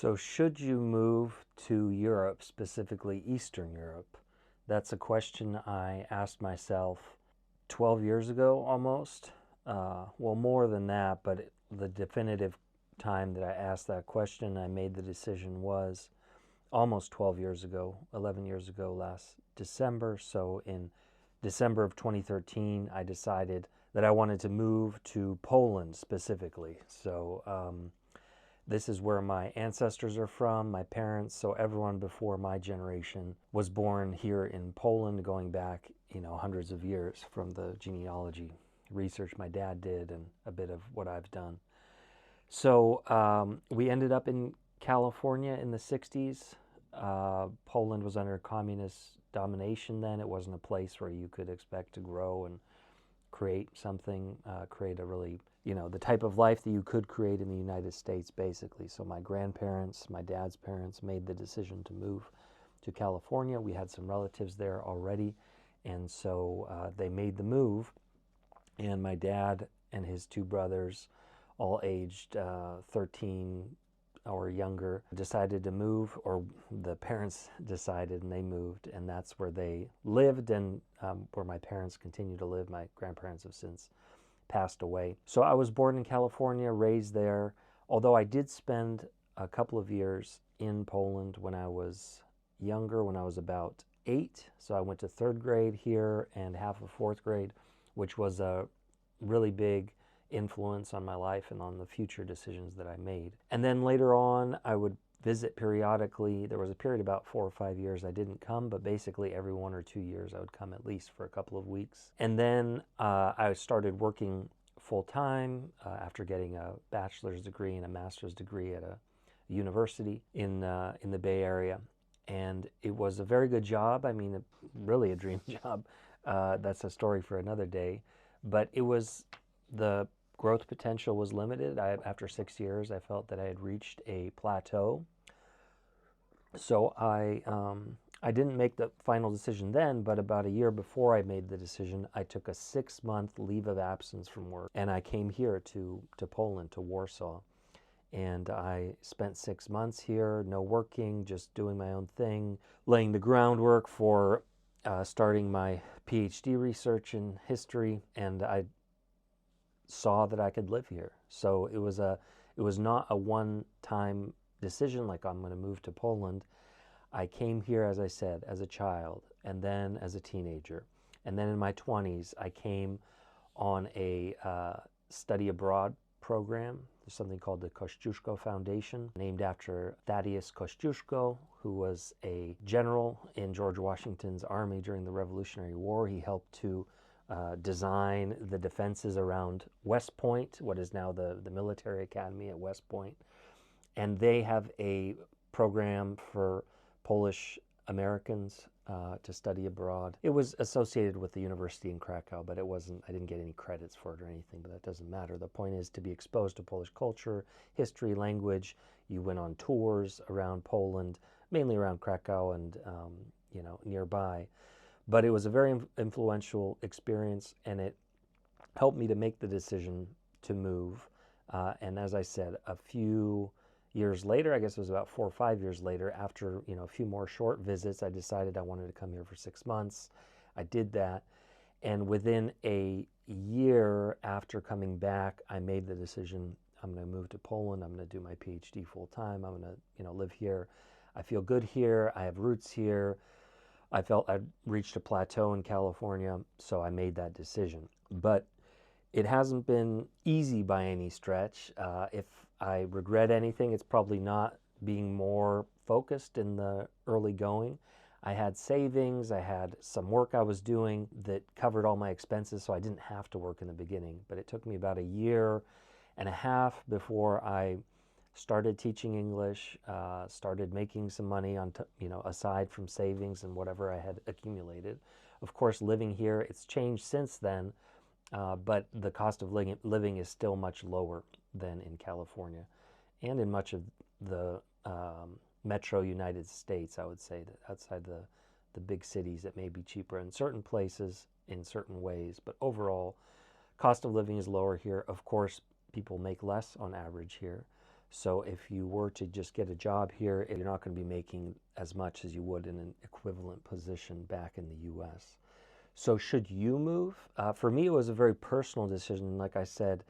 So, should you move to Europe, specifically Eastern Europe? That's a question I asked myself 12 years ago almost. Well, more than that, but the definitive time that I asked that question, I made the decision was almost 12 years ago, 11 years ago last December. So, in December of 2013, I decided that I wanted to move to Poland specifically. This is where my ancestors are from, my parents, so everyone before my generation was born here in Poland, going back, hundreds of years from the genealogy research my dad did and a bit of what I've done. So we ended up in California in the 60s. Poland was under communist domination then. It wasn't a place where you could expect to grow and create something, create a really, the type of life that you could create in the United States, basically. So my grandparents, my dad's parents made the decision to move to California. We had some relatives there already, and so they made the move. And my dad and his two brothers, all aged 13 or younger, decided to move, or the parents decided and they moved, and that's where they lived and where my parents continue to live. My grandparents have since passed away. So I was born in California, raised there, although I did spend a couple of years in Poland when I was younger, when I was about 8. So I went to 3rd grade here and half of 4th grade, which was a really big influence on my life and on the future decisions that I made. And then later on, I would visit periodically. There was a period about 4 or 5 years I didn't come, but basically every 1 or 2 years I would come at least for a couple of weeks. And then I started working full-time after getting a bachelor's degree and a master's degree at a university in the Bay Area. And it was a very good job. I mean, really a dream job. That's a story for another day. But it was, the growth potential was limited. After 6 years, I felt that I had reached a plateau. So I didn't make the final decision then, but about a year before I made the decision, I took a 6-month leave of absence from work, and I came here to Poland, to Warsaw. And I spent 6 months here, no working, just doing my own thing, laying the groundwork for starting my PhD research in history, and I saw that I could live here. So it was not a one-time decision like I'm going to move to Poland. I came here, as I said, as a child, and then as a teenager, and then in my 20s I came on a study abroad program. There's something called the Kościuszko Foundation, named after Thaddeus Kościuszko, who was a general in George Washington's army during the Revolutionary War. He helped to design the defenses around West Point, what is now the military academy at West Point. And they have a program for Polish Americans to study abroad. It was associated with the university in Krakow, but I didn't get any credits for it or anything, but that doesn't matter. The point is to be exposed to Polish culture, history, language. You went on tours around Poland, mainly around Krakow and nearby. But it was a very influential experience, and it helped me to make the decision to move. And as I said, a few years later, I guess it was about 4 or 5 years later, after a few more short visits, I decided I wanted to come here for 6 months. I did that, and within a year after coming back, I made the decision: I'm going to move to Poland. I'm going to do my PhD full time. I'm going to live here. I feel good here. I have roots here. I felt I'd reached a plateau in California, so I made that decision. But it hasn't been easy by any stretch. If I regret anything, it's probably not being more focused in the early going. I had savings, I had some work I was doing that covered all my expenses, so I didn't have to work in the beginning. But it took me about a year and a half before I started teaching English, started making some money on, aside from savings and whatever I had accumulated. Of course, living here, it's changed since then, but the cost of living is still much lower than in California and in much of the metro United States. I would say that outside the big cities, it may be cheaper in certain places in certain ways, but overall, cost of living is lower here. Of course, people make less on average here. So if you were to just get a job here, you're not going to be making as much as you would in an equivalent position back in the US. So should you move? For me, it was a very personal decision. Like I said,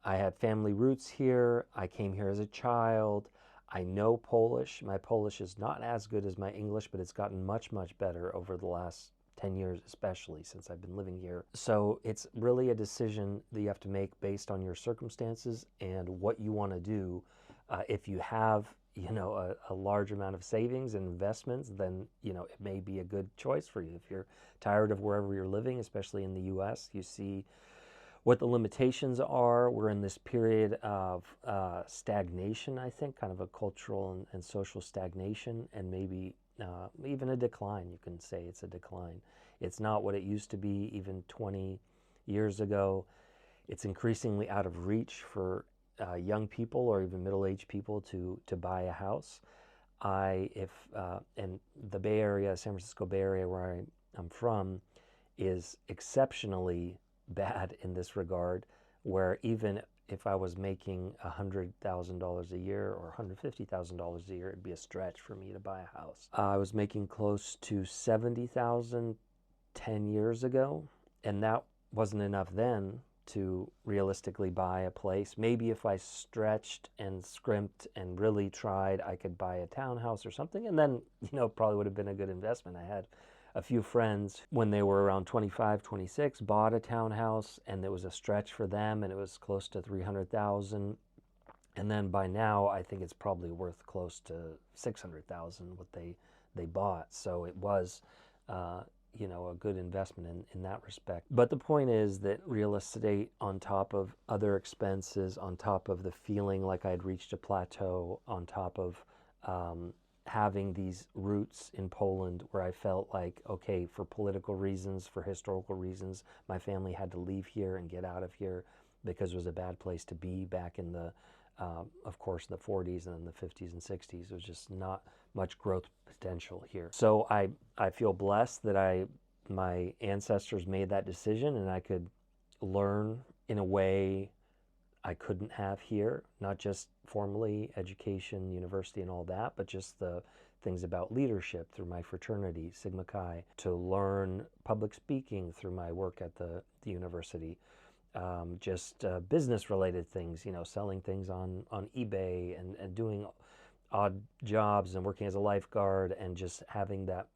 I had family roots here. I came here as a child. I know Polish. My Polish is not as good as my English, but it's gotten much, much better over the last 10 years, especially since I've been living here. So it's really a decision that you have to make based on your circumstances and what you want to do. If you have, a large amount of savings and investments, then, it may be a good choice for you. If you're tired of wherever you're living, especially in the US, you see what the limitations are. We're in this period of stagnation, I think, kind of a cultural and social stagnation, and maybe even a decline. You can say it's a decline. It's not what it used to be even 20 years ago. It's increasingly out of reach for young people or even middle-aged people to buy a house. And the Bay Area, San Francisco Bay Area, where I'm from, is exceptionally bad in this regard, where even if I was making $100,000 a year or $150,000 a year, it'd be a stretch for me to buy a house. I was making close to $70,000 10 years ago, and that wasn't enough then to realistically buy a place. Maybe if I stretched and scrimped and really tried, I could buy a townhouse or something, and then, probably would have been a good investment. I had a few friends when they were around 25, 26, bought a townhouse, and it was a stretch for them, and it was close to 300,000. And then by now, I think it's probably worth close to 600,000 what they bought. So it was, a good investment in that respect. But the point is that real estate, on top of other expenses, on top of the feeling like I'd reached a plateau, on top of having these roots in Poland where I felt like, okay, for political reasons, for historical reasons, my family had to leave here and get out of here because it was a bad place to be back in the, of course, the 40s and the 50s and 60s. There was just not much growth potential here. So I feel blessed that my ancestors made that decision, and I could learn in a way I couldn't have here, not just formally, education, university and all that, but just the things about leadership through my fraternity, Sigma Chi, to learn public speaking through my work at the university, just business-related things, selling things on eBay and doing odd jobs and working as a lifeguard and just having that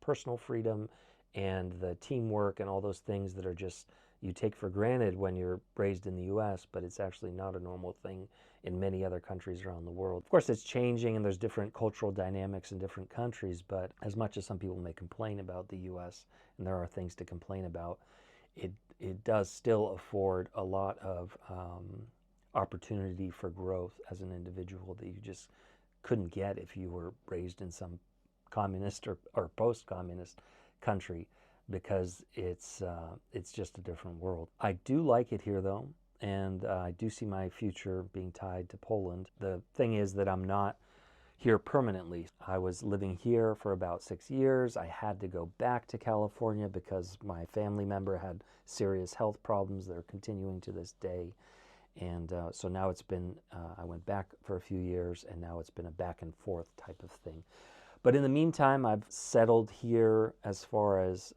personal freedom and the teamwork and all those things that are just you take for granted when you're raised in the US, but it's actually not a normal thing in many other countries around the world. Of course, it's changing and there's different cultural dynamics in different countries, but as much as some people may complain about the US, and there are things to complain about, it does still afford a lot of opportunity for growth as an individual that you just couldn't get if you were raised in some communist or post-communist country, because it's just a different world. I do like it here though, and I do see my future being tied to Poland. The thing is that I'm not here permanently. I was living here for about 6 years. I had to go back to California because my family member had serious health problems that are continuing to this day. And so now it's been, I went back for a few years, and now it's been a back and forth type of thing. But in the meantime, I've settled here as far as,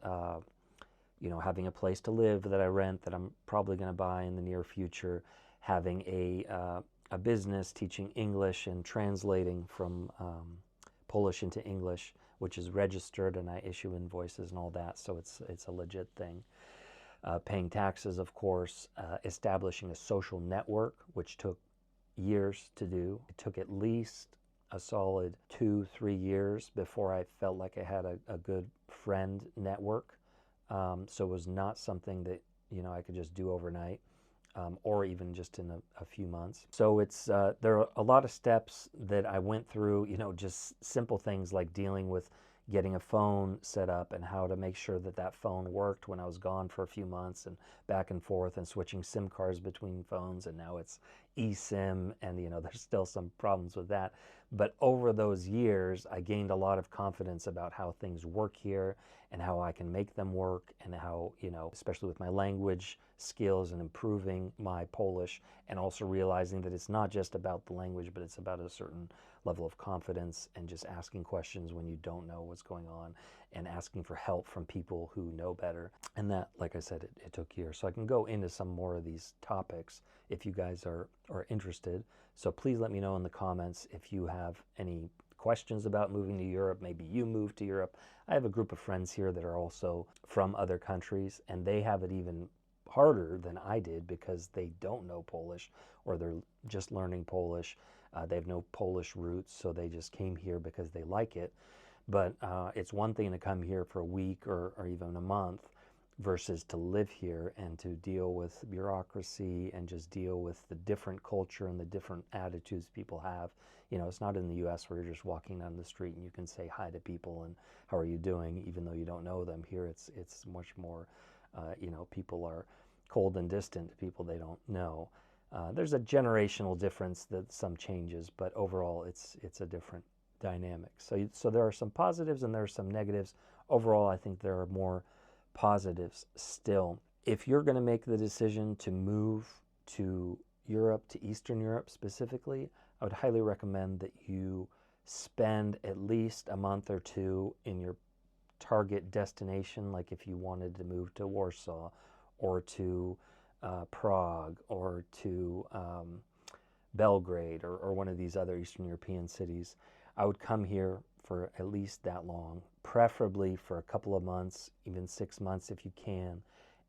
having a place to live that I rent that I'm probably going to buy in the near future, having a business teaching English and translating from Polish into English, which is registered, and I issue invoices and all that, so it's a legit thing. Paying taxes, of course, establishing a social network, which took years to do. It took at least a solid 2-3 years before I felt like I had a good friend network. So it was not something that I could just do overnight, or even just in a few months. So it's there are a lot of steps that I went through. Just simple things like dealing with getting a phone set up and how to make sure that phone worked when I was gone for a few months, and back and forth and switching SIM cards between phones, and now it's eSIM, and there's still some problems with that. But over those years, I gained a lot of confidence about how things work here and how I can make them work, and how, especially with my language skills and improving my Polish, and also realizing that it's not just about the language, but it's about a certain level of confidence and just asking questions when you don't know what's going on, and asking for help from people who know better. And that, like I said, it took years. So I can go into some more of these topics if you guys are interested. So please let me know in the comments if you have any questions about moving to Europe. Maybe you moved to Europe. I have a group of friends here that are also from other countries, and they have it even harder than I did because they don't know Polish, or they're just learning Polish. They have no Polish roots, so they just came here because they like it. But it's one thing to come here for a week or even a month versus to live here and to deal with bureaucracy and just deal with the different culture and the different attitudes people have. It's not in the US where you're just walking down the street and you can say hi to people and how are you doing, even though you don't know them. Here it's much more, people are cold and distant to people they don't know. There's a generational difference, that some changes, but overall it's a different dynamic. So there are some positives and there are some negatives. Overall, I think there are more positives still. If you're going to make the decision to move to Europe, to Eastern Europe specifically, I would highly recommend that you spend at least a month or two in your target destination. Like if you wanted to move to Warsaw or to Prague or to Belgrade or one of these other Eastern European cities, I would come here for at least that long, preferably for a couple of months, even 6 months if you can,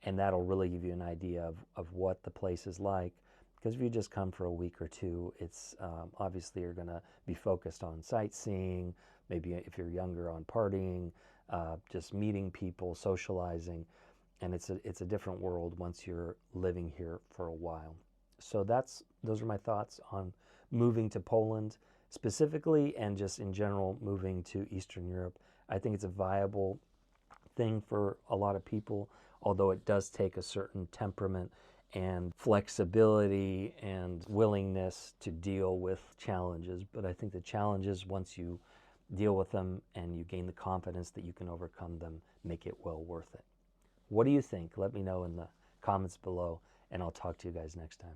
and that'll really give you an idea of what the place is like. Because if you just come for a week or two, it's obviously you're going to be focused on sightseeing, maybe if you're younger on partying, just meeting people, socializing, and it's a different world once you're living here for a while. So those are my thoughts on moving to Poland specifically, and just in general moving to Eastern Europe. I think it's a viable thing for a lot of people, although it does take a certain temperament and flexibility and willingness to deal with challenges. But I think the challenges, once you deal with them and you gain the confidence that you can overcome them, make it well worth it. What do you think? Let me know in the comments below, and I'll talk to you guys next time.